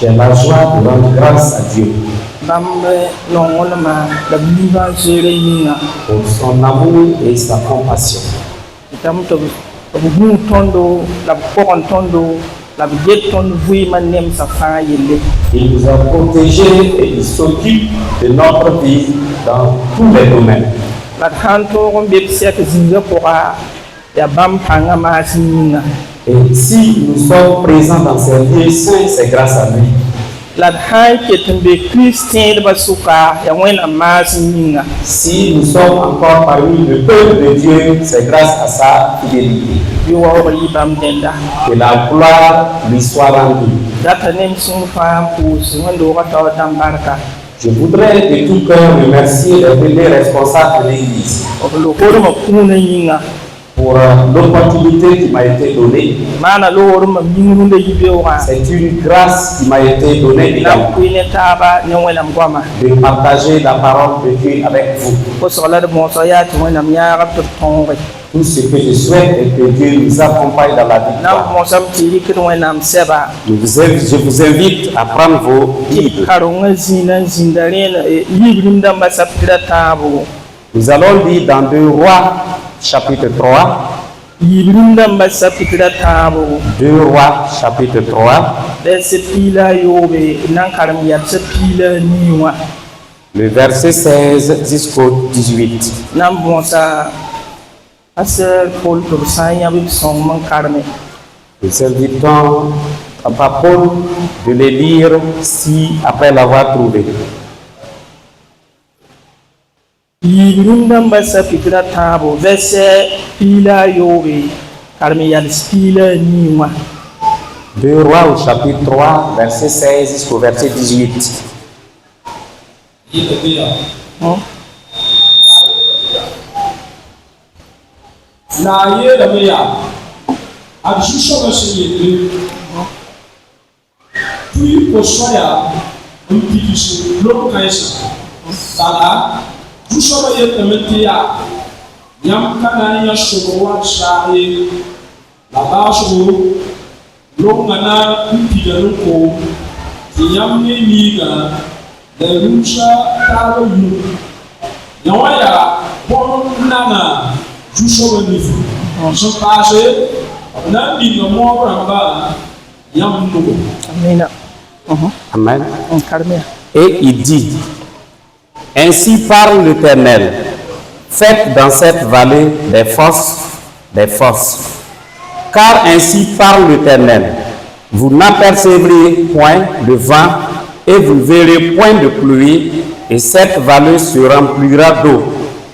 J'ai la joie de rendre grâce à Dieu pour son amour et sa compassion. Il nous a protégés et il s'occupe de notre vie dans tous les domaines. Et si nous sommes présents dans ces lieux saints, c'est grâce à lui. Si nous sommes encore parmi le peuple de Dieu, c'est grâce à sa fidélité. Que la gloire lui soit rendue. Je voudrais de tout cœur remercier les responsables de l'Église pour l'opportunité qui m'a été donnée. C'est une grâce qui m'a été donnée de partager la parole de Dieu avec vous. Tout ce que je souhaite est que Dieu nous accompagne dans la victoire. Je vous invite à prendre vos Bibles. Nous allons lire dans 2 Rois, chapitre 3. 2 Rois, chapitre 3. Le verset 16 jusqu'au 18. Nous invitons Papa Paul de les lire si après l'avoir trouvé. Deux Rois au chapitre 3, verset 16 jusqu'au verset 18. Amen. Et il dit: ainsi parle l'Éternel, faites dans cette vallée des fosses. Car ainsi parle l'Éternel, vous n'apercevrez point de vent et vous verrez point de pluie, et cette vallée se remplira d'eau,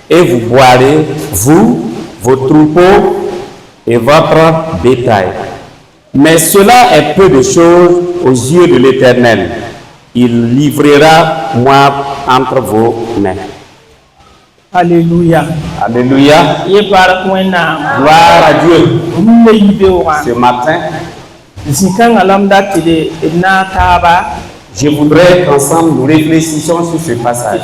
et vous boirez, vous, vos troupeaux et votre bétail. Mais cela est peu de choses aux yeux de l'Éternel. Il livrera Moab entre vos mains. Alléluia. Alléluia. Gloire à Dieu. Ce matin, je voudrais qu'ensemble nous réfléchissions sur ce passage.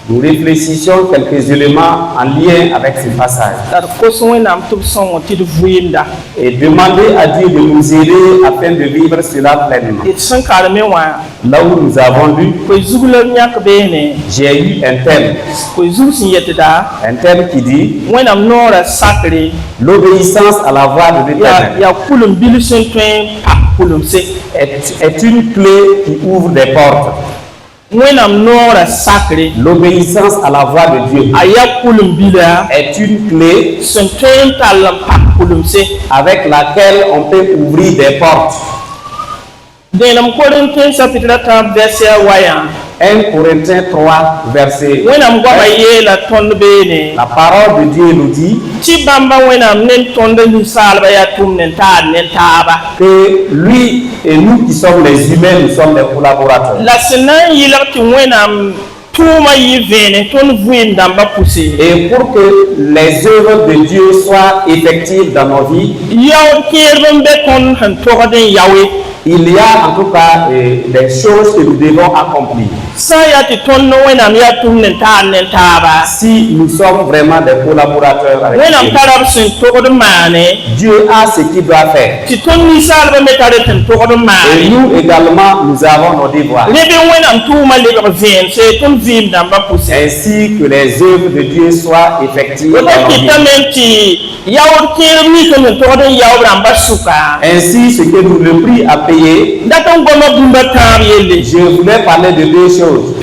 Nous réfléchissions quelques éléments en lien avec ce passage. Et demander à Dieu de nous aider afin de vivre cela pleinement. Là où nous avons lu, j'ai eu un thème qui dit l'obéissance à la voix de l'Éternel est une clé qui ouvre des portes. L'obéissance à la voix de Dieu est une clé avec laquelle on peut ouvrir des portes. 1 Corinthiens 3, verset 1. La parole de Dieu nous dit que lui et nous qui sommes les humains, nous sommes des collaborateurs. Et pour que les œuvres de Dieu soient effectives dans nos vies, il y a en tout cas des choses que nous devons accomplir. Si nous sommes vraiment des collaborateurs avec Dieu a ce qu'il doit faire. Et nous également, nous avons nos devoirs. Ainsi que les œuvres de Dieu soient effectives dans nos vies. Ainsi, ce que nous le prix à payer, je voulais parler de deux choses.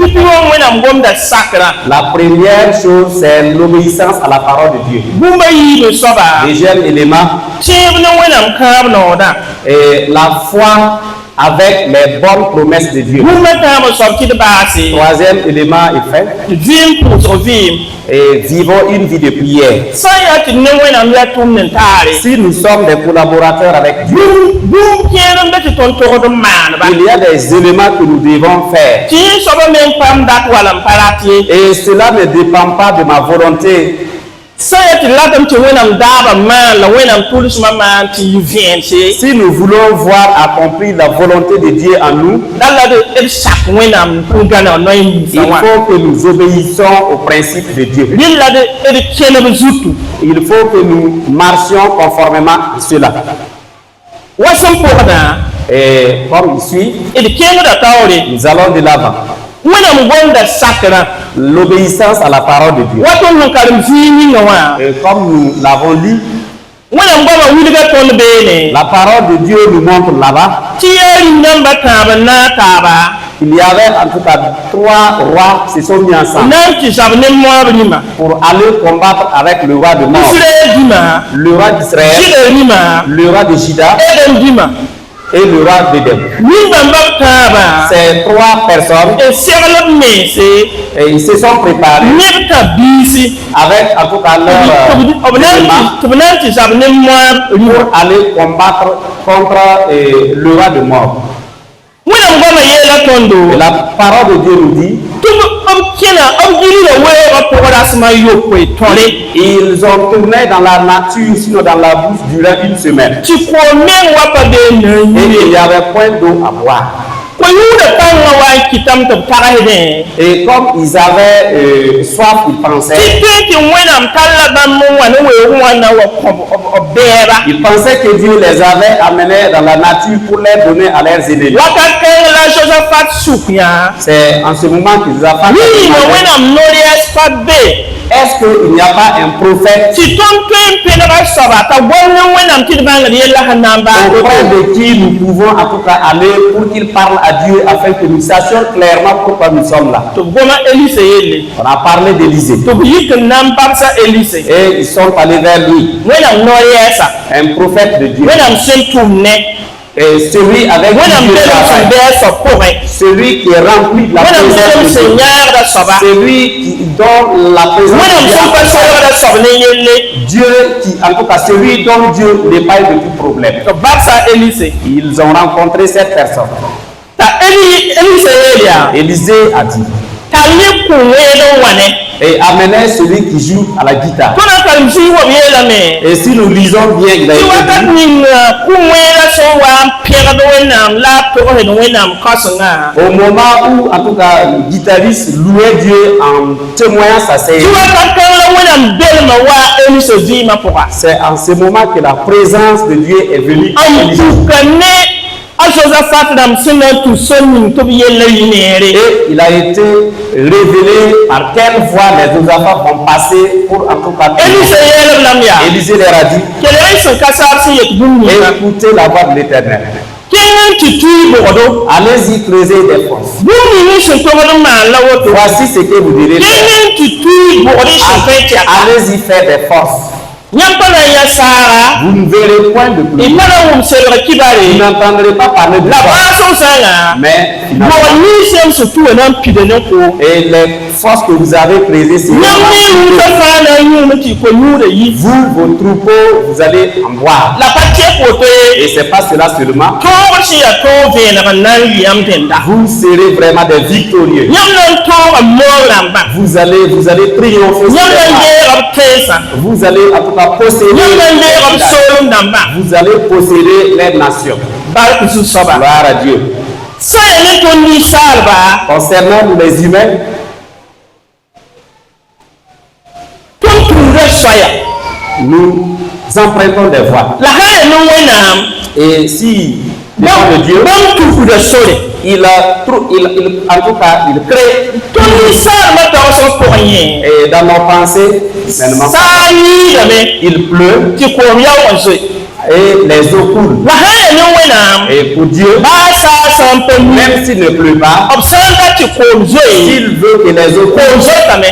La première chose, c'est l'obéissance à la parole de Dieu. Deuxième élément, et la foi avec les bonnes promesses de Dieu. Troisième élément est fait. Et vivons une vie de prière. Si nous sommes des collaborateurs avec Dieu, il y a des éléments que nous devons faire. Et cela ne dépend pas de ma volonté. Si nous voulons voir accomplir la volonté de Dieu en nous, il faut que nous obéissons aux principes de Dieu. Il faut que nous marchions conformément à cela. Et comme il suit, nous allons de l'avant. L'obéissance à la parole de Dieu. Et comme nous l'avons lu, la parole de Dieu nous montre là-bas qu'il y avait en tout cas 3 rois qui se sont mis ensemble pour aller combattre avec le roi de Nord, le roi d'Israël, le roi de Juda et le roi d'Éden. Ces 3 personnes, et ils se sont préparés avec en tout cas leur pour aller combattre contre le roi de Mort. Et la parole de Dieu nous dit, ils ont tourné dans la nature, sinon dans la boue, durant une semaine. Et il n'y avait point d'eau à boire. Et comme ils avaient soif, ils pensaient que Dieu les avait amenés dans la nature pour les donner à leurs ennemis. C'est en ce moment qu'ils ont fait. Est-ce qu'il n'y a pas un prophète auprès de qui nous pouvons en tout cas aller pour qu'il parle à Dieu afin que nous sachions clairement pourquoi nous sommes là? On a parlé d'Élisée. Et ils sont allés vers lui. Un prophète de Dieu. Et celui avec celui qui est rempli de la présence de Dieu, celui dont la présence de Dieu, qui en tout cas celui dont Dieu dépasse de tout problème. Ils ont rencontré cette personne. Élisée a dit, et amenez celui qui joue à la guitare. Et si nous lisons bien, il a été dit, au moment où en tout cas le guitariste louait Dieu en témoignant sa série, c'est en ce moment que la présence de Dieu est venue. Et il a été révélé par quelle voie les Josaphat vont passer pour en tout cas. Élisée leur a dit, écoutez la voix de l'Éternel. Allez-y creuser des fosses. Voici ce que vous direz faire. Allez-y faire des fosses. Vous ne verrez point de pluie. Vous n'entendrez pas parler de ça. Mais et les forces que vous avez creusées, c'est vous, vos troupeaux, vous allez en boire. Et c'est pas cela seulement. Vous serez vraiment des victorieux. Vous allez triompher. Vous allez en tout cas posséder. Vous allez posséder les nations. Gloire à Dieu. Concernant nous les humains, nous empruntons des voies. Et si devant le Dieu, il en tout cas, il crée. Et dans nos pensées, il pleut. Et les eaux coulent. Et pour Dieu, même s'il ne pleut pas, s'il veut que les eaux coulent,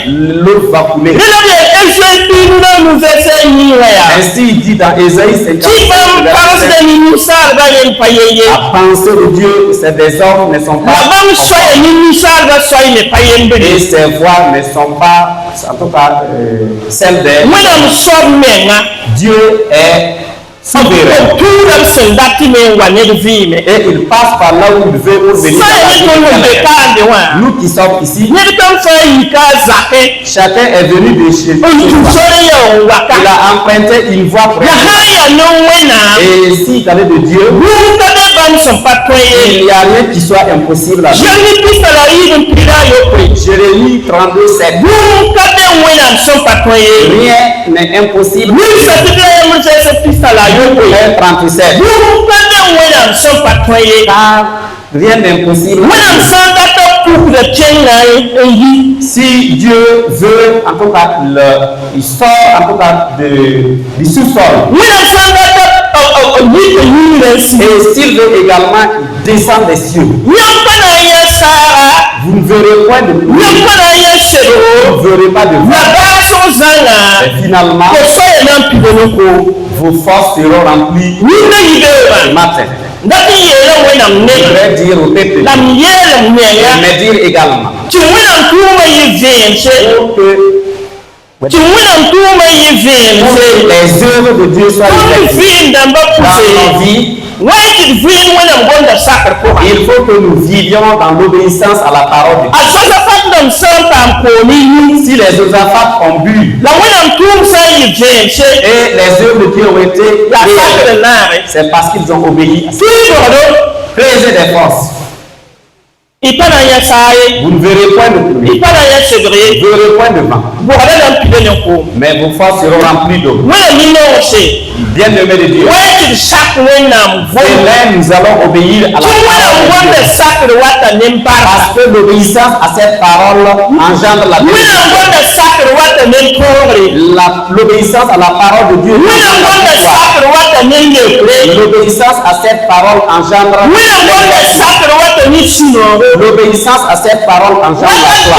l'eau va couler. Ainsi il dit dans Ésaïe 50, la pensée de Dieu, c'est des hommes ne sont pas et ses voix ne sont pas, en tout cas, celles des Dieu est souverain. Et il passe par là où il veut pour venir. Nous qui sommes ici, chacun est venu de chez lui. Il a emprunté une voie pour et s'il parlait de Dieu, il n'y a rien qui soit impossible à Dieu. Jérémie 32, 7. Rien n'est impossible. 37. Car rien n'est impossible. Si Dieu veut, en tout cas, il sort en tout cas du sous-sol. Et s'il veut également descendre des cieux, vous ne verrez point de pluie. Vous ne verrez pas de vent. Et finalement, vos forces seront remplies le matin. Je voudrais dire au peuple, mais dire également, pour que les œuvres de Dieu soient effectuées dans nos vies. Il faut que nous vivions dans l'obéissance à la parole de Dieu. Si les Josaphat ont bu et les œuvres de Dieu ont été créées, c'est parce qu'ils ont obéi à ça. Créez des forces. Vous ne verrez point de pluie. Vous ne verrez point de vent. Mais vos forces seront remplies d'eau. Bien-aimés de Dieu. Et là, nous allons obéir à la parole de Dieu. Parce que l'obéissance à cette parole engendre la bénédiction. L'obéissance à la parole de Dieu engendre la victoire. L'obéissance à cette parole engendre l'obéissance à cette parole engendre la foi.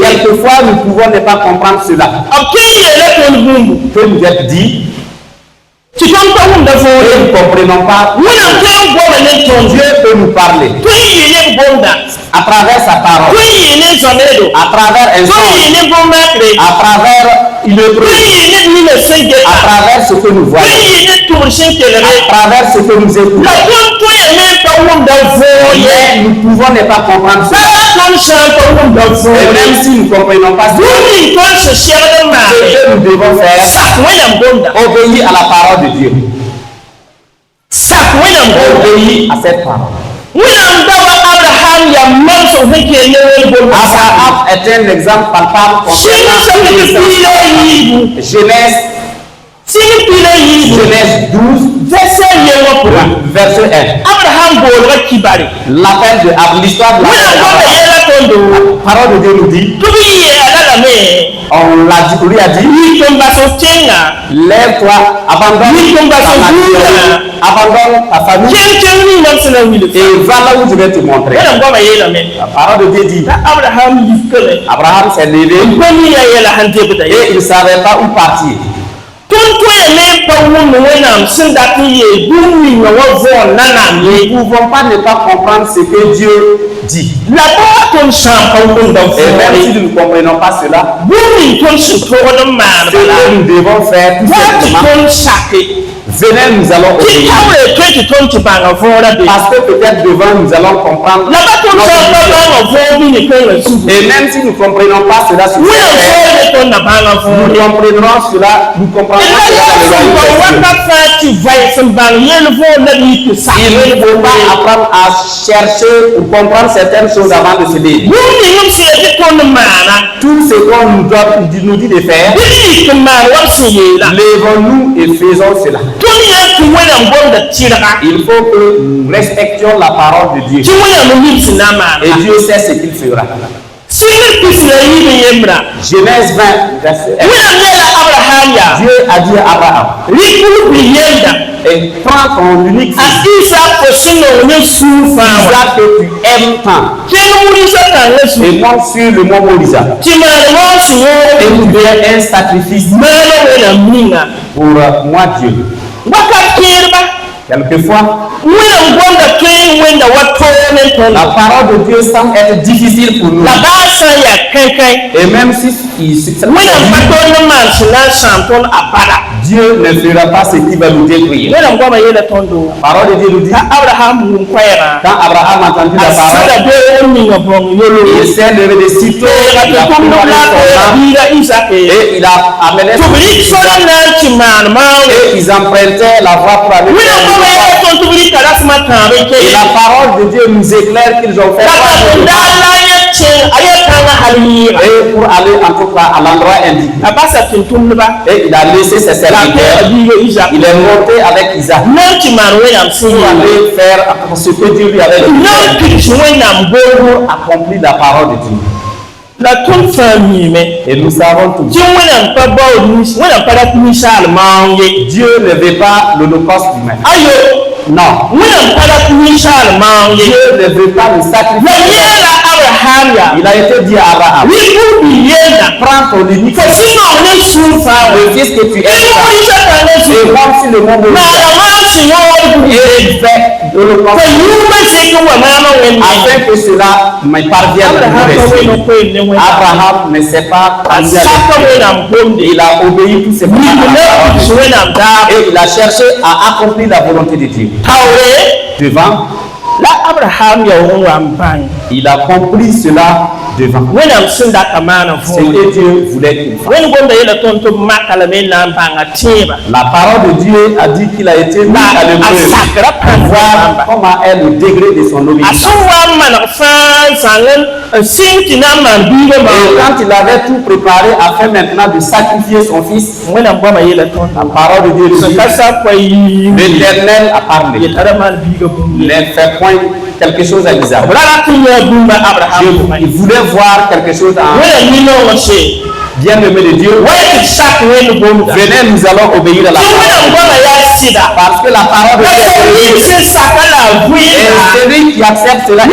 Quelquefois, nous pouvons ne pas comprendre cela. Que nous êtes dit, et nous ne comprenons pas. Dieu peut nous parler à travers sa parole, à travers un son, à travers une épreuve, à travers ce que nous voyons, à travers ce que nous écoutons. Mais nous pouvons ne pas comprendre cela. Et même si nous ne comprenons pas cela, ce que nous devons faire, obéir à la parole de Dieu. Obéir à cette parole. Abraham est un exemple palpable concernant Genèse 12, verset 1. L'appel de l'histoire de la parole de Dieu nous dit, on lui a dit, lève-toi, abandonne ta famille et va là où je vais te montrer. La parole de Dieu dit, Abraham s'est levé et il ne savait pas où partir. Nous ne pouvons pas ne pas comprendre ce que Dieu dit. Et même si nous ne comprenons pas cela, ce que nous devons faire tout simplement, Venez, nous allons obéir. Parce que peut-être devant, nous allons comprendre. Et même si nous ne comprenons pas cela, nous comprendrons cela, nous comprendrons cela. Il ne faut pas apprendre à chercher ou comprendre certaines choses avant de se dire. Tout ce qu'on nous dit de faire, lèvons-nous et faisons cela. Il faut que nous respections la parole de Dieu. Et Dieu sait ce qu'il fera. Genèse 20, verset 1. Dieu a dit à Abraham, et prends ton unique fils, Isaac que tu aimes tant, et monte sur le mont Moria, et nous donne un sacrifice pour moi Dieu. Quelquefois, la parole de Dieu semble être difficile pour nous. Et même si Dieu ne fera pas ce qui va nous détruire. La parole de Dieu nous dit, quand Abraham a entendu la parole, il s'est levé de sitôt, et il a amené son fils, et ils empruntaient la voie pour aller. Et la parole de Dieu nous éclaire qu'ils ont fait et pour aller en tout cas à l'endroit indiqué. Et il a laissé ses serviteurs. Il est monté avec Isaac pour aller faire ce que Dieu lui avait dit pour accomplir la parole de Dieu. Et nous savons tout. Dieu ne veut pas l'holocauste humain. Non. Dieu ne veut pas le sacrifice. Il a été dit à Abraham, prends ton unique fils, le fils que tu aimes, et monte sur le mont Moria, et fais l'holocauste, afin que cela me parvienne. Abraham ne sait pas il a obéi tous ses parents et il a cherché à accomplir la volonté de Dieu. Devant, il a compris cela devant. Ce que Dieu voulait qu'il fasse. La parole de Dieu a dit qu'il a été mis à l'épreuve pour voir comment est le degré de son obéissance. Et quand il avait tout préparé afin maintenant de sacrifier son fils, la parole de Dieu dit, l'Éternel a parlé. Ne fait point quelque chose à Isaac. Il voulait voir quelque chose en bien-aimé de Dieu. Venez, nous allons obéir à la parole. Parce que la parole de Dieu est et celui qui accepte cela,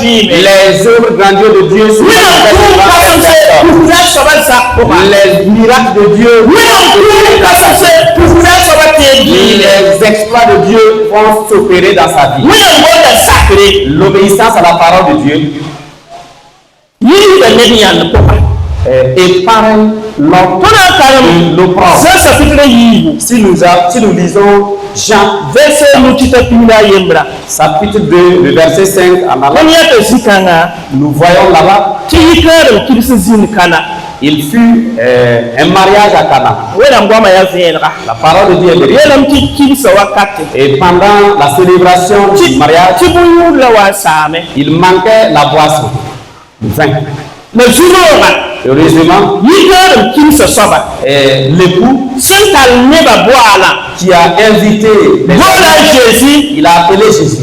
les œuvres grandioses de Dieu sont les miracles de Dieu, les exploits de Dieu vont s'opérer dans sa vie. L'obéissance à la parole de Dieu épargne l'opprobre. Si nous lisons Jean, chapitre 2, le verset 5 en allant, nous voyons là-bas, il fut un mariage à Cana. La parole de Dieu est derrière. Et pendant la célébration du mariage, il manquait la boisson, le vin. Heureusement, l'époux qui a invité les Jésus, il a appelé Jésus.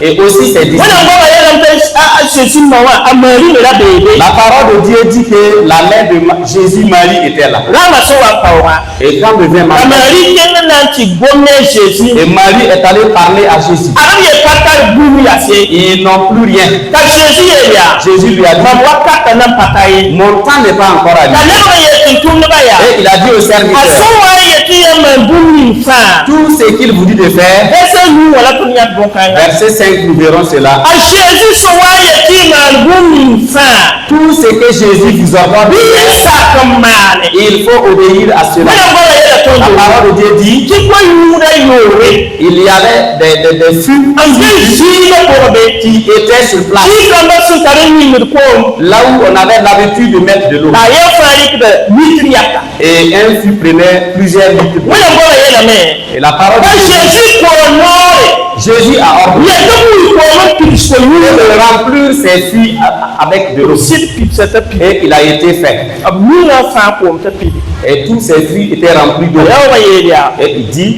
Et aussi ses disciples. La parole de Dieu dit que la mère de Jésus, Marie, était là. Et quand devient Marie, et Marie est allée parler à Jésus. Ils n'ont plus rien. Jésus lui a dit, mon temps n'est pas encore arrivé. Et il a dit au serviteur, tout ce qu'il vous dit de faire, verset 7, 5, nous verrons cela. Tout ce que Jésus vous ordonne, il faut obéir à cela. La parole de Dieu dit il y avait des fûts qui étaient sur place, là où on avait l'habitude de mettre de l'eau. Et un fût prenait plusieurs litres d'eau. Et la parole de Dieu, Jésus a ordonné de remplir ces fûts avec de l'eau. Et il a été fait. Et tous ces fûts étaient remplis d'eau. Et il dit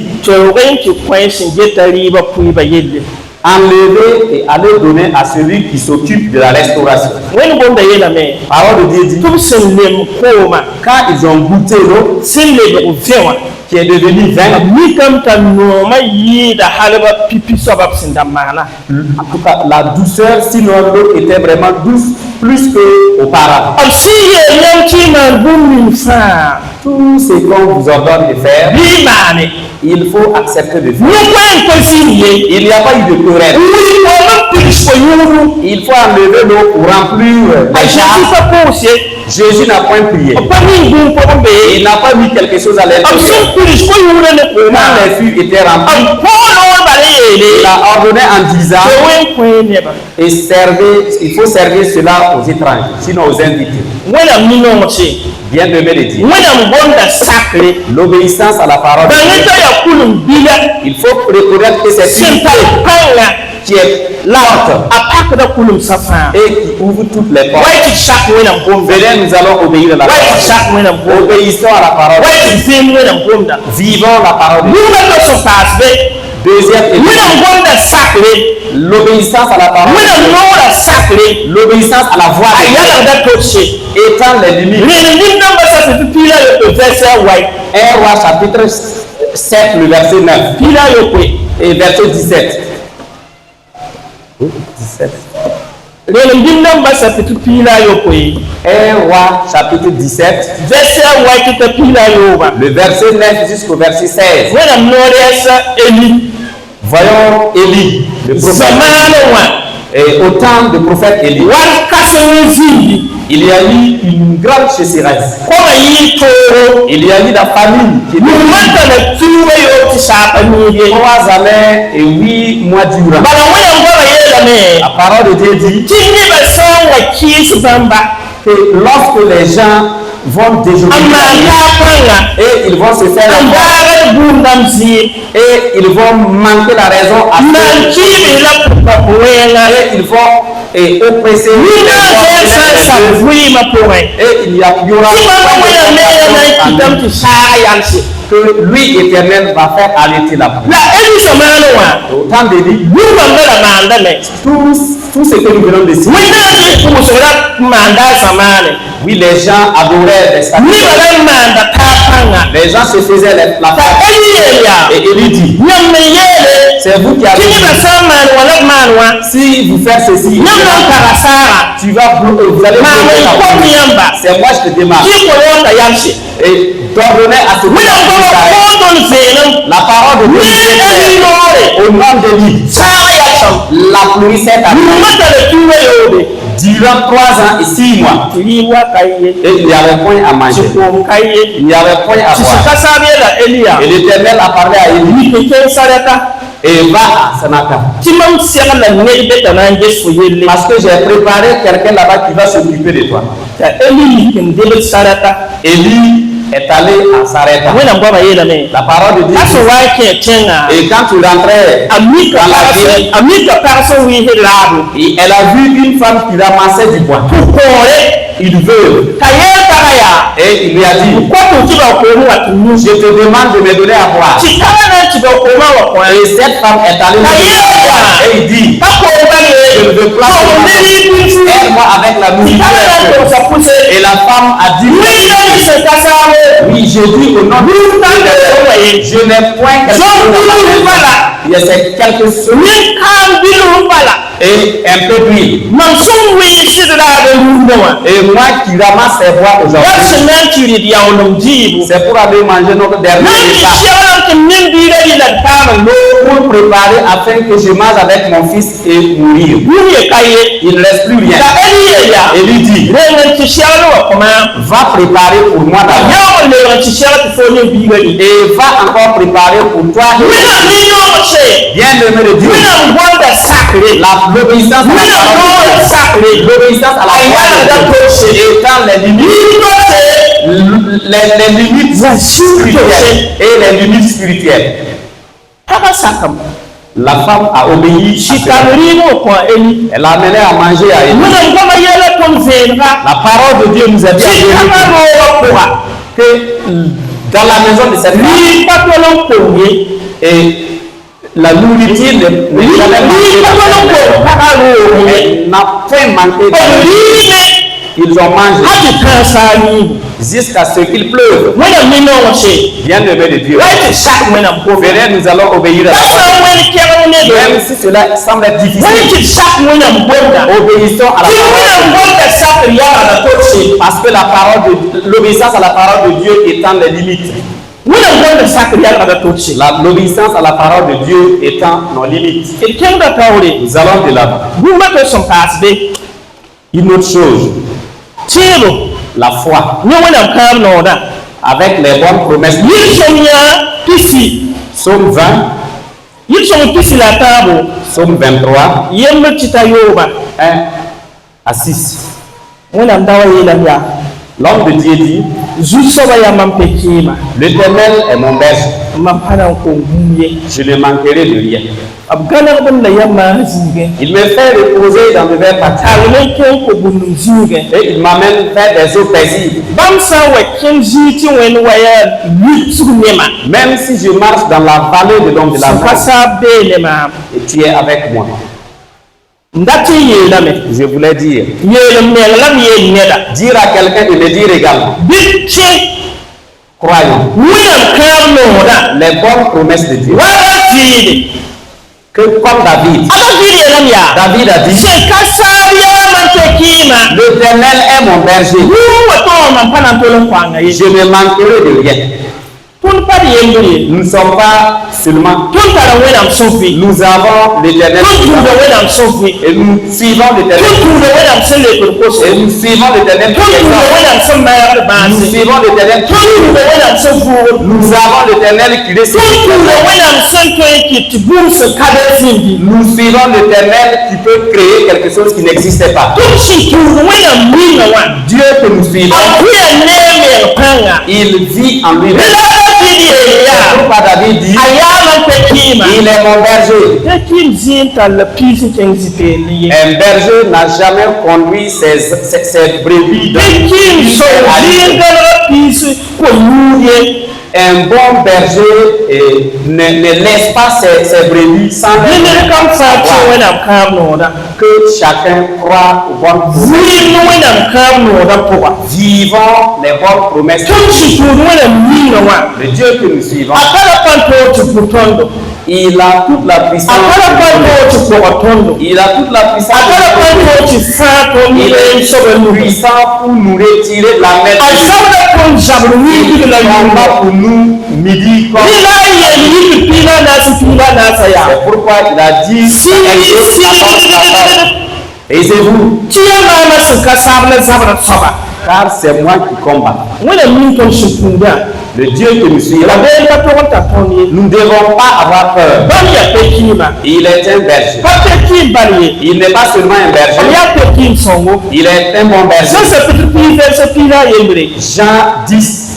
enlever et aller donner à celui qui s'occupe de la restauration. Parole de Dieu dit quand ils ont goûté l'eau qui est devenue vin, en tout cas la douceur, sinon l'eau était vraiment douce plus qu'auparavant. Tout ce qu'on vous ordonne de faire, il faut accepter de faire. Il n'y a pas eu de querelle. Il faut enlever l'eau pour remplir les jarres. Jésus n'a point prié. Il n'a pas mis quelque chose à l'intérieur. Quand les fûts étaient remplis, il a ordonné en disant et il faut servir cela aux étrangers, sinon aux invités. Bien aimé de Dieu. L'obéissance à la parole de Dieu. Il faut reconnaître que c'est une qui est l'autre et qui ouvre toutes les portes. Venez, nous allons obéir à la parole. Obéissons à la parole. Vivons la parole de Dieu. Deuxième étape, l'obéissance à la parole. L'obéissance à la voix de Dieu. Étant les limites. 1 Roi chapitre 7, le verset 9 et verset 17. 17. 1 Roi chapitre 17, le verset 9 jusqu'au verset 16. Voyons Élie, le prophète. Et au temps du prophète Élie, il y a eu une grande sécheresse. Il y a eu la famine qui était 3 années et 8 mois durant. La parole de Dieu dit que lorsque les gens vont déjeuner et ils vont se faire et ils vont manquer la raison à et ils vont oppresser et il y aura que lui éternel va faire arrêter la pluie. Au temps d'Élie, tout ce que nous venons de citer, oui, les gens adoraient les statues. Les gens se faisaient la fête. Et Élie dit, c'est vous qui avez dit, si vous faites ceci, tu vas vous allez c'est moi je te demande. Et d'ordonner à ce la parole de Dieu au nom de lui, la pluie s'est arrêtée durant 3 ans et 6 mois. Et il n'y avait point à manger. Il n'y avait point à boire. Et l'Éternel a parlé à Élie. Et va à Sanaka. Parce que j'ai préparé quelqu'un là-bas qui va s'occuper de toi. Élie est allé à Sarepta. La parole de Dieu. Et quand tu rentrais dans la ville, elle a vu une femme qui ramassait du bois. Il veut. Et il lui a dit, je te demande de me donner à boire. Et cette femme est allée et il dit, je ne veux pas aide-moi avec la nourriture. Et la femme a dit, oui, je dis au nom de Dieu, je n'ai point quelque chose. Et un peu d'huile. Et moi qui ramasse ces bois aujourd'hui, c'est pour aller manger notre dernier repas. tout préparé afin que je mange avec mon fils et mourir. Il ne reste plus rien. Et lui dit, va préparer pour moi d'abord. Et va encore préparer pour toi. Bien-aimé de Dieu, l'obéissance à la parole, l'obéissance à la parole étant les limites spirituelles et les limites spirituelles. La femme a obéi. Elle a amené à manger à Élie. La parole de Dieu nous a dit que dans la maison de cette femme, et la nourriture n'est jamais manquée. Elle n'a point manqué. Ils ont mangé jusqu'à ce qu'il pleuve. Bien-aimé de Dieu, frères, nous allons obéir à la même si cela semble être difficile. Obéissons à la parole. Parce que l'obéissance à la parole de Dieu étant les limites. L'obéissance à la parole de Dieu étant nos limites. Nous allons de l'avant. Une autre chose, la foi avec les bonnes promesses. Psaume 20, Psaume 23, 1 à 6. L'homme de Dieu dit, l'Éternel est mon berger, je ne manquerai de rien. Il me fait reposer dans de verts pâturages et il m'amène vers des eaux paisibles. Même si je marche dans la vallée de l'ombre de la mort, et tu es avec moi. Je voulais dire à quelqu'un de me dire également, croyons les bonnes promesses de Dieu. Que comme David a dit, l'Éternel est mon berger, je ne manquerai de rien. Nous ne sommes pas seulement, nous avons l'Éternel et nous suivons l'Éternel et nous suivons l'Éternel nous suivons l'Éternel nous avons l'Éternel qui décide, nous suivons l'Éternel qui peut créer quelque chose qui n'existait pas. Dieu que nous suivons, il vit en lui-même. Pourquoi David dit, il est mon berger. Un berger n'a jamais conduit ses brebis dans un bon berger ne laisse pas ses brebis sans que chacun croit aux bonnes promesses. Vivons les bonnes promesses. Le Dieu que nous suivons, il a toute la puissance. Il a toute la puissance. Il est puissant pour nous retirer de la main. Pour nous midi comme. C'est pourquoi il a dit, et c'est vous, car c'est moi qui combats. Le Dieu que nous suivons, nous ne devons pas avoir peur. Il est un berger. Il n'est pas seulement un berger. Il est un bon berger. Jean 10.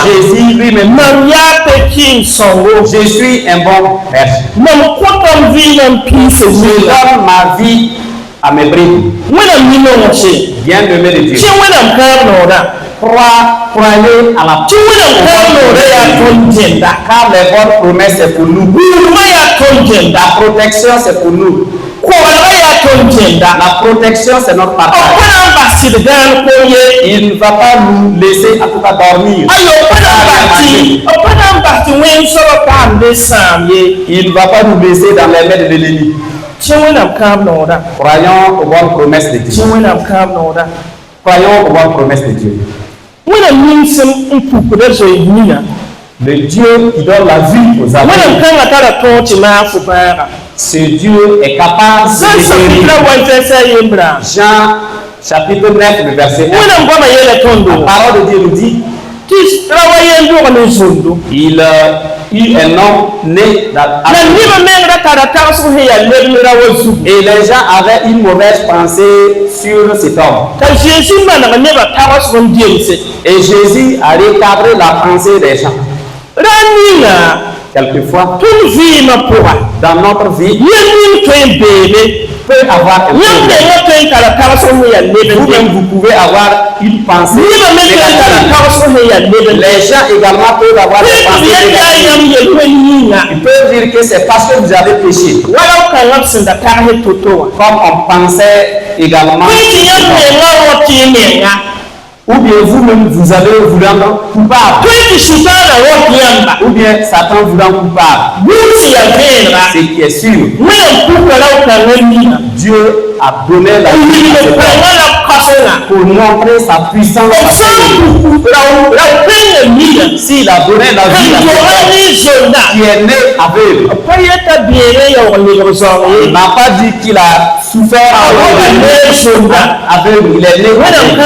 Jésus lui-même, je suis un bon berger. Je donne ma vie à mes brebis. Bien-aimé de Dieu, croyez à la car les bonnes promesses c'est pour nous. La protection c'est pour nous. La protection c'est notre partage. Il ne va pas nous laisser à tout cas dormir. Il ne va pas nous laisser dans les mains de l'ennemi. Croyons aux bonnes promesses de Dieu. Croyons aux bonnes promesses de Dieu. Le Dieu qui donne la vie aux aveugles. Ce Dieu est capable de guérir. Jean chapitre 9, le verset 1. La parole de Dieu nous dit, il eut un homme né et les gens avaient une mauvaise pensée sur cet homme. Et Jésus a recadré la pensée des gens. Quelquefois, dans notre vie, peut avoir un problème. Vous pouvez avoir une pensée négative. Les gens également peuvent avoir des pensées négatives. Ils peuvent dire que c'est parce que vous avez péché. Comme on pensait également. Ou bien vous-même vous avez vous rendre coupable. Ou bien Satan vous rend coupable. Ce qui est sûr. Dieu a donné la vie pour montrer sa puissance. S'il a donné la vie à celui qui est né aveugle, il n'a pas dit qu'il a souffert aveugle, il est né aveugle.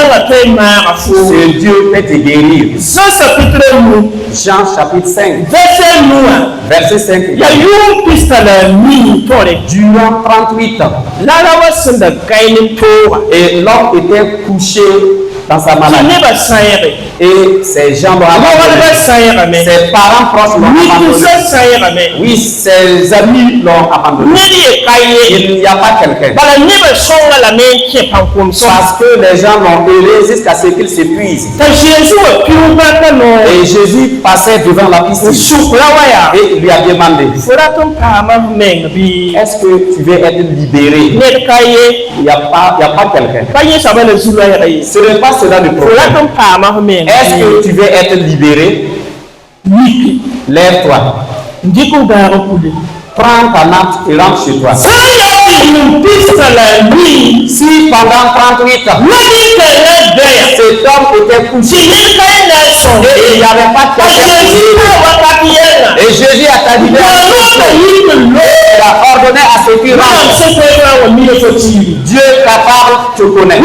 Ce Dieu peut te guérir. Jean chapitre 5, verset 5. Durant 38 ans, et l'homme était couché dans sa maladie. Et ses jambes abandonnées. Ses parents proches l'ont abandonné. Oui, ses amis l'ont abandonné. Il n'y a pas quelqu'un. Parce que les gens l'ont aidé jusqu'à ce qu'il s'épuise. Et Jésus passait devant la piscine. Et il lui a demandé, est-ce que tu veux être libéré? Il n'y a pas quelqu'un. Ce n'est pas cela le problème. Est-ce que tu veux être libéré? Lève-toi. Prends ta nappe et rentre chez toi. Si pendant 38 ans, cet homme était couché et il n'y avait pas de quelqu'un, et Jésus a arrivé à il a ordonné à ce qui rentre. Dieu capable te connaît.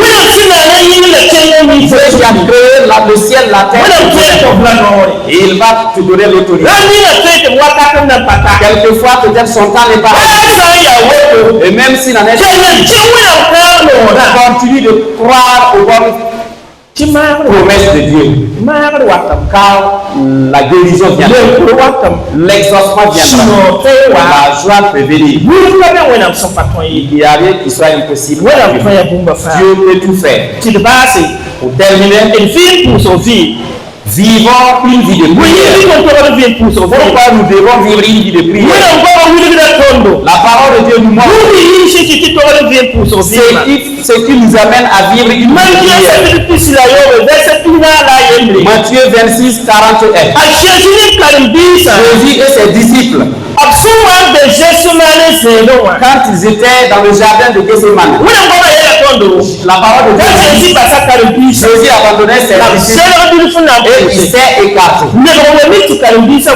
Dieu qui a créé le ciel, la terre, et il va te donner l'autorité. Quelquefois, peut-être son temps n'est pas et même s'il en est continue de croire aux bonnes promesses de Dieu. Car la guérison viendra, l'exaucement viendra, la joie peut venir. Il n'y a rien qui soit impossible. Dieu peut tout faire. Pour terminer, vivons une vie de prière. Pourquoi nous devons vivre une vie de prière? La parole de Dieu nous montre ce qui nous amène à vivre une vie de prière. Matthieu 26, 41. Jésus et ses disciples, quand ils étaient dans le jardin de Gethsemane, la parole de Dieu dit, Jésus abandonnait ses disciples et il s'est écarté.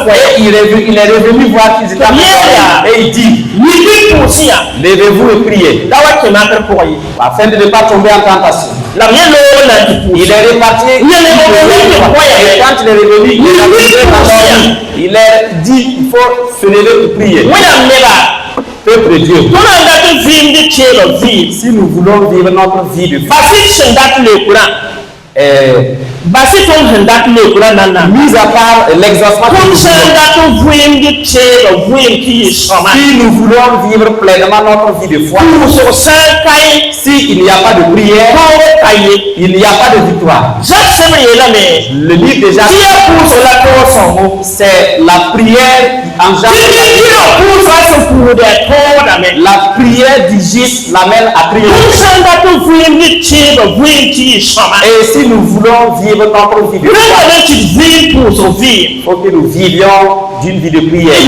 Et il est revenu voir qu'ils étaient abandonnés. Et il dit, levez-vous et priez, afin de ne pas tomber en tentation. Il est reparti. Et quand il est revenu, il a dit, il faut se lever pour prier. Peuple de Dieu, si nous voulons vivre notre vie de foi, mis à part l'exaucement, si nous voulons vivre pleinement notre vie de foi, s'il n'y a pas de prière, il n'y a pas de victoire. Le livre de Jacques, c'est la prière en Jacques. La prière du juste l'amène à triompher. Et si nous voulons vivre notre vie de foi, il faut que nous vivions d'une vie de prière.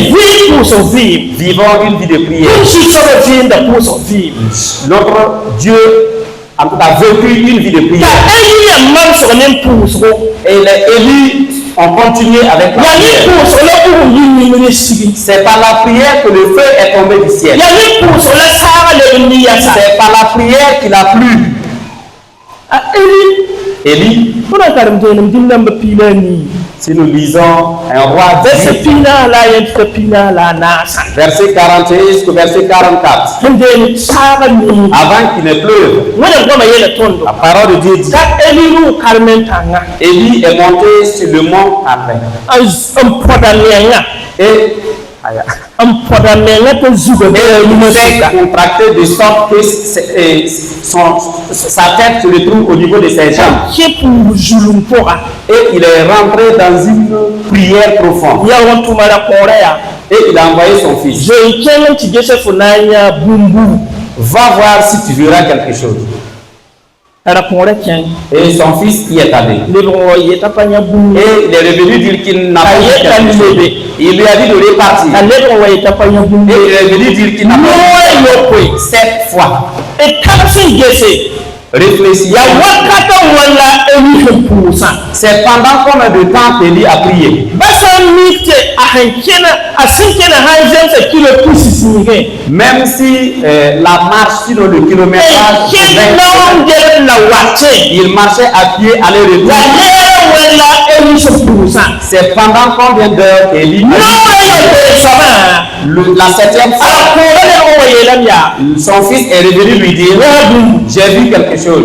Vivons une vie de prière. Notre Dieu a vécu une vie de prière. Et il est élu on continue avec la prière. C'est par la prière que le feu est tombé du ciel. C'est par la prière qu'il a plu. Élie, si nous lisons un roi verset 41 jusqu'au verset 44, avant qu'il ne pleuve, la parole de Dieu dit, Élie est monté sur le mont Carmel. Et il s'est contracté de sorte que sa tête se retrouve au niveau de ses jambes. Et il est rentré dans une prière profonde. Et il a envoyé son fils. Va voir si tu verras quelque chose. Et son fils y est allé. Et il est revenu dire qu'il n'a pas vu quelque chose. Il lui a dit de repartir. Et il est revenu dire qu'il n'a pas vu 7 fois. Réfléchis. C'est pendant combien de temps Élie a prié? Même si la marche sur le kilométrage, il marchait à pied, aller-retour. C'est pendant combien d'heures Élie la 7e fois, son fils est revenu lui dire, j'ai vu quelque chose.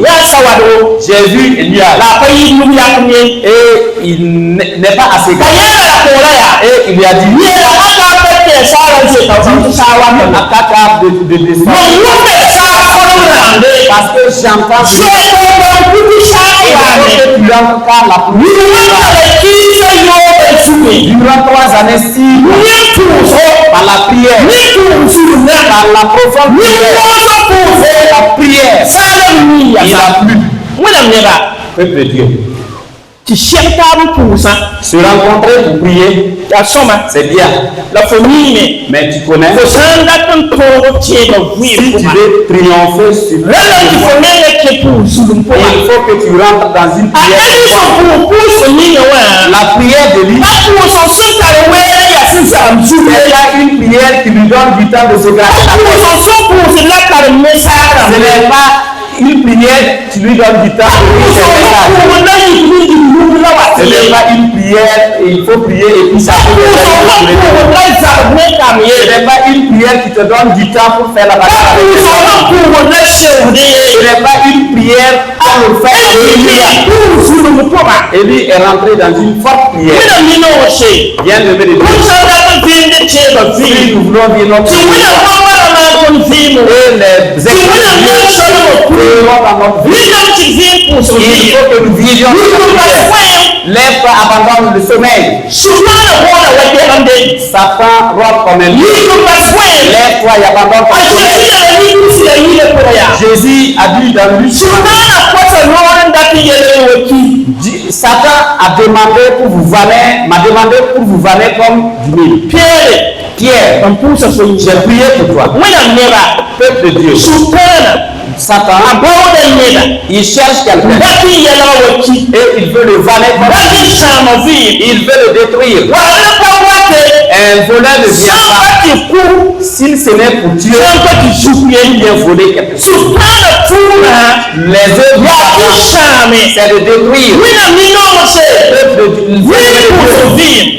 J'ai vu Elias. Et il n'est pas assez grand. Et il lui a dit, de descendre. Parce que j'entends durant 3 années, 6 par la prière, par la profonde prière, la prière, il a plu. Peuple de Dieu, se rencontrer pour prier, c'est bien. Mais tu connais, si tu veux triompher sur il faut que tu rentres dans une prière. La prière de l'île, c'est là une prière qui lui donne du temps de se gratter. Ce n'est pas une prière qui lui donne du temps de se ce n'est pas une prière et il faut prier et puis ça peut ce n'est pas une prière qui te donne du temps pour faire la bataille. Ce n'est pas une prière pour le faire. Élie est rentré dans une forte prière. Bien levé de Dieu. Si nous voulons vivre notre vie, et les il faut que nous vivions. Lève-toi, abandonne le sommeil. Satan rôde comme un lion. Lève-toi et abandonne ton sommeil. Jésus a dit dans Luc, Satan a demandé pour vous vanner, m'a demandé pour vous vanner comme du mille. Pierre, j'ai prié pour toi. Peuple de Dieu. Satan, il cherche quelqu'un et il veut le vanner, il veut le détruire. Un voleur ne vient pas s'il se met pour Dieu, il vient voler quelque chose. Les œuvres, c'est de détruire.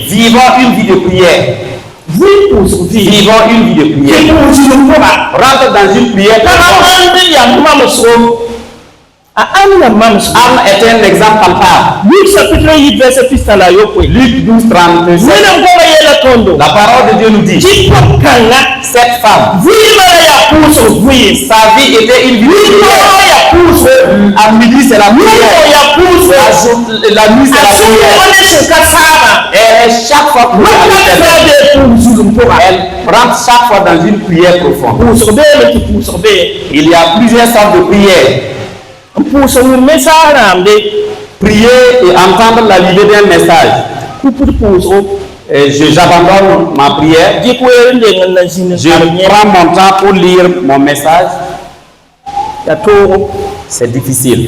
Vivons une vie de prière. Vivons une vie de prière. Rentre dans une prière. Anne est un exemple palpable. Luc 12, 37. La parole de Dieu nous dit, cette femme, sa vie était une vie de prière. À midi c'est la prière, la nuit c'est la prière. Et chaque fois elle rentre chaque fois dans une prière profonde. Il y a plusieurs sortes de prières. Prier et entendre la livée d'un message. J'abandonne ma prière. Je prends mon temps pour lire mon message. C'est difficile.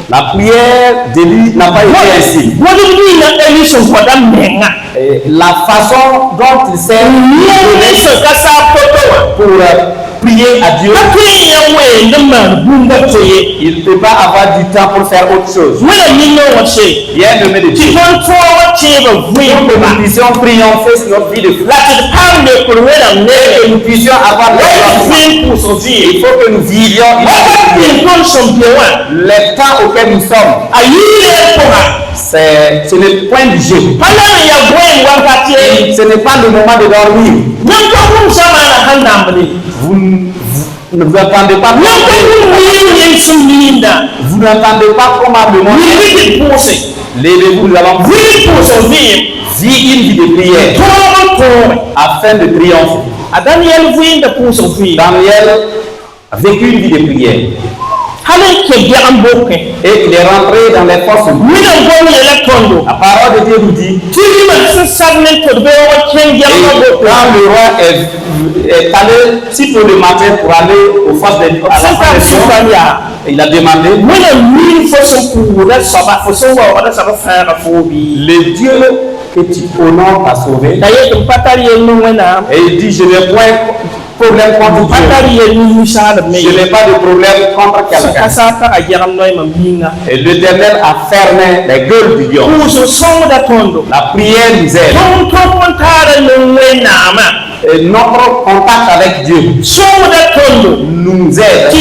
La prière d'Élie n'a pas été ainsi. Et la façon dont il s'est pour prier à Dieu, il ne peut pas avoir du temps pour faire autre chose. Bien aimé de Dieu, pour que nous puissions triompher sur notre vie de foi, que nous puissions avoir il faut que nous vivions les temps auxquels nous sommes. Ce n'est point du jeu. Ce n'est pas le moment de dormir. Vous n'entendez pas comment le monde est. Levez-vous, nous allons vivre une vie de prière afin de triompher. Daniel a vécu une vie de prière. Et il est rentré dans les forces. La parole de Dieu nous dit, quand le roi est allé si tôt le matin pour aller aux forces de il a demandé, le Dieu que tu honores t'a sauvé. Et il dit, je n'ai point problème contre Dieu. Je n'ai pas de problème contre quelqu'un. Et l'Éternel a fermé les gueules du lion. La prière nous aide. Et notre contact avec Dieu nous aide.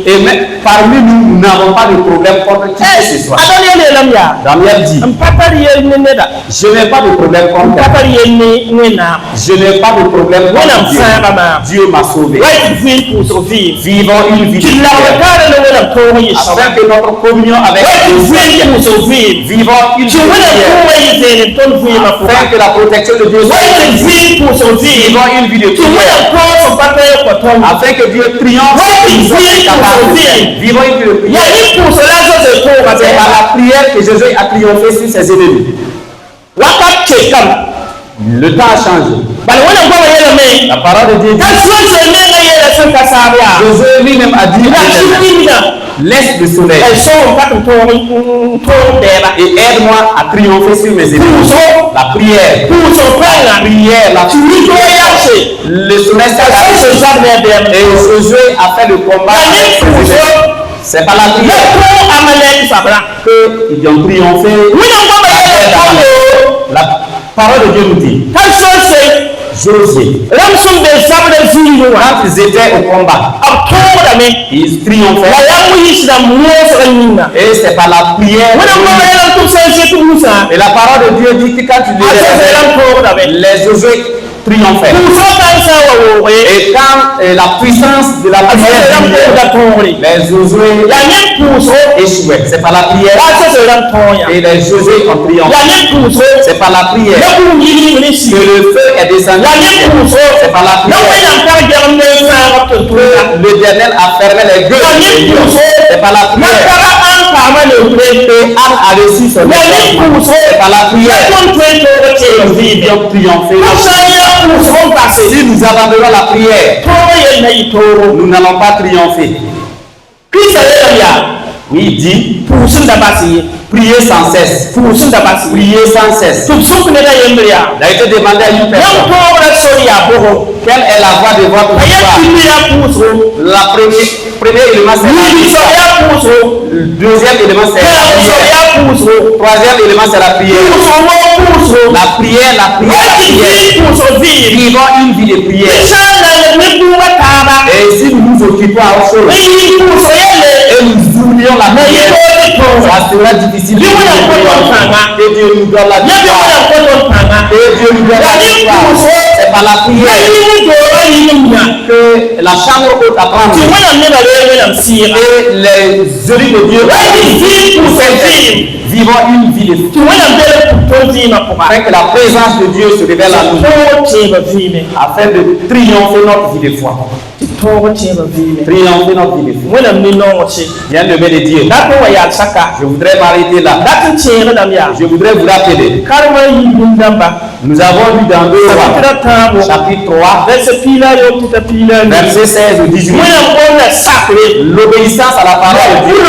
Et même parmi nous, nous n'avons pas de problème contre qui que ce soit. Daniel dit, je n'ai pas de problème contre Dieu. Je n'ai pas de problème contre Dieu. Dieu m'a sauvé. Vivons une vie de prière afin que notre communion avec Dieu, vivons une vie de prière afin que la protection de Dieu soit vivons une vie de prière afin que Dieu triomphe. Vivons une vie de prière. C'est par la prière que Jésus a triomphé sur ses ennemis. Le temps a changé. La parole de Dieu dit, Jésus lui-même a dit, laisse le soleil et aide-moi à triompher sur mes ennemis. La prière, la prière, le soleil s'est arrêté et Josué a fait le combat avec ses ennemis. C'est par la prière qu'ils ont triomphé. La parole de Dieu nous dit, Josué, quand ils étaient au combat, ils triomphaient. Et c'est par la prière. Et la parole de Dieu dit que quand les Josué triomphaient. Et quand la puissance de la prière, les Josué échouaient. C'est par la prière. Et les Josué ont triomphé. C'est par la prière que le feu est descendu. C'est par la prière que l'Éternel a fermé les gueules des lions. C'est par la prière que Anne a reçu son échauffement. C'est par la prière que nous vivions triompher. Si nous abandonnons la prière, nous n'allons pas triompher. Oui, il dit, priez sans cesse. Priez sans cesse. Il a été demandé à une personne, quelle est la voie de votre histoire? La premier élément, c'est la prière. Le deuxième élément, c'est la prière. Le troisième élément, c'est la prière. La prière. Vivons une vie de prière. Et si nous nous occupons à autre chose, et nous oublions la prière, ça sera difficile. Et Dieu nous donne la victoire. Et Dieu nous donne la victoire. C'est par la prière que la chambre haute à prendre et les œuvres de Dieu vivons une vie de foi. Afin que la présence de Dieu se révèle à nous. Afin de triompher notre vie de foi. Triompher notre vie de foi. Bien-aimé de Dieu, je voudrais m'arrêter là. Je voudrais vous rappeler. Nous avons lu dans 2 Rois, chapitre 3, verset 16 au 18. L'obéissance à la parole de Dieu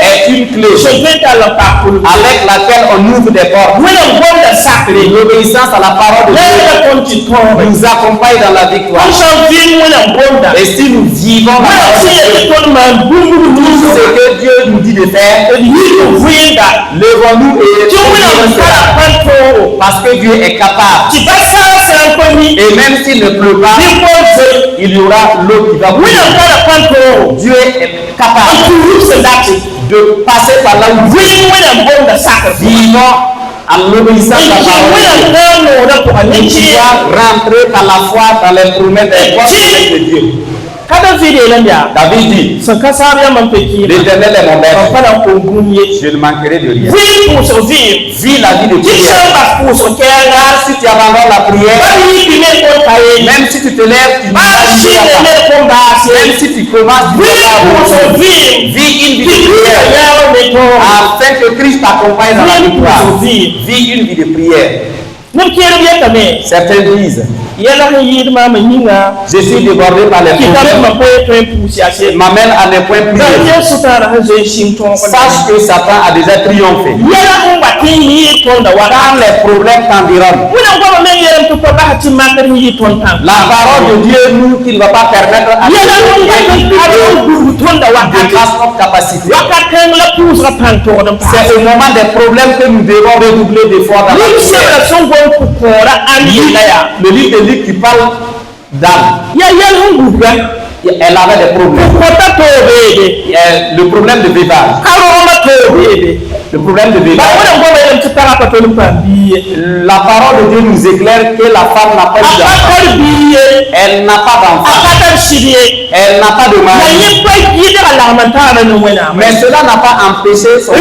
est une clé avec laquelle on ouvre des portes. L'obéissance à la parole de Dieu nous accompagne dans la victoire. Et si nous vivons la parole de Dieu, tout ce que Dieu nous dit de faire, levons-nous et faisons parce que Dieu est capable. Et même s'il ne pleut pas, il y aura l'eau qui va couler. Dieu est capable de passer par là où vivons à l'obéissance à la parole de Dieu. Tu dois rentrer par la foi dans les promesses de Dieu. David dit, l'Éternel est mon berger, je ne manquerai de rien. Vis la vie de prière. Si tu abandonnes la prière, même si tu te lèves, tu ne vas pas. Même si tu commences, vis une vie de prière afin que Christ t'accompagne dans la victoire. Vis une vie de prière. Certains disent, je suis débordé par les problèmes, m'amène à ne point prier. Sache que Satan a déjà triomphé. Quand les problèmes t'environnent, la parole de Dieu nous qui ne va pas permettre à dépasse notre capacité. C'est au moment des problèmes que nous devons redoubler d'efforts dans la prière. Le livre de Luc qui parle d'âme. Elle avait des problèmes. Le problème de vévage. Le problème de vévage. La parole de Dieu nous éclaire que la femme n'a pas d'enfant. Elle n'a pas d'enfant. Elle n'a pas de mari. Mais cela n'a pas empêché son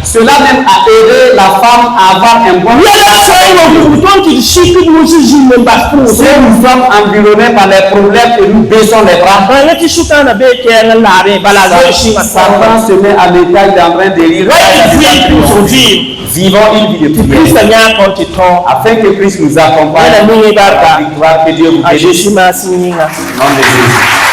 Cela même a aidé la femme à avoir un bon si nous sommes environnés par les problèmes et nous baissons les bras, Satan se met à l'état d'en train de rire. Vivons une vie de prière afin que Christ nous accompagne dans la victoire que Dieu vous bénisse. Nom de Jésus.